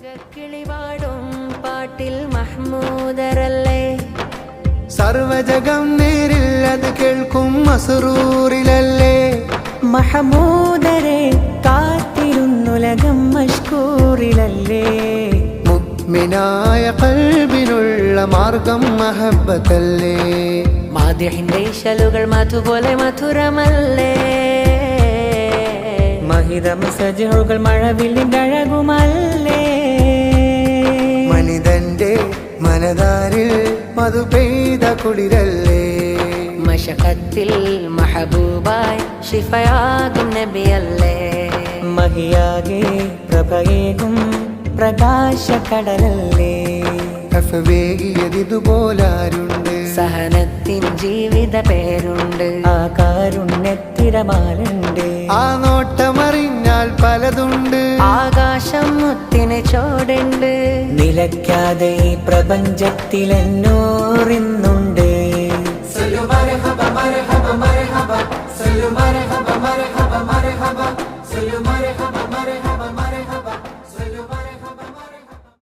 കിളിവാടും പാട്ടിൽ മഹ്മൂദരല്ലേ സർവജഗം നേരിൽ അത് കേൾക്കും മസ്റൂറിലല്ലേ മഹമൂദരെ കാത്തിരുന്നുലകം മഷ്കൂറിലല്ലേ മുഅ്മിനായ ഖൽബിനുള്ള മാർഗം മഹബ്ബത്തല്ലേ മാദിഹിന്റെ ഇശലുകൾ മധുപോലെ മധുരമല്ലേ മഹിതം സജഹുകൾ മഴവില്ലിന്റെ അഴകുമല്ലേ മനിതന്റെ മനതാരിൽ മധു പെയ്ത കുളിരല്ലേ മശഖത്തിൽ മഹബൂബായി ശിഫയാകും നബിയല്ലേ മഹിയാകെ പ്രഭയേകും പ്രകാശക്കടലല്ലേ അഫവേകിയതിതുപോലാരുണ്ട് സഹനത്തിൻ ജീവിത പേരുണ്ട് ആ കാരുണ്യത്തിരമാലുണ്ട് ആ നോട്ടമറിഞ്ഞാൽ പലതുണ്ട് ആകാശം മുത്തിന് ചോടുണ്ട് നിലയ്ക്കാതെ ഈ പ്രപഞ്ചത്തിലെന്നോറിന്നുണ്ട് മർഹബ മർഹബ മർഹബ മർഹബ മർഹബ മർഹബ മർഹബ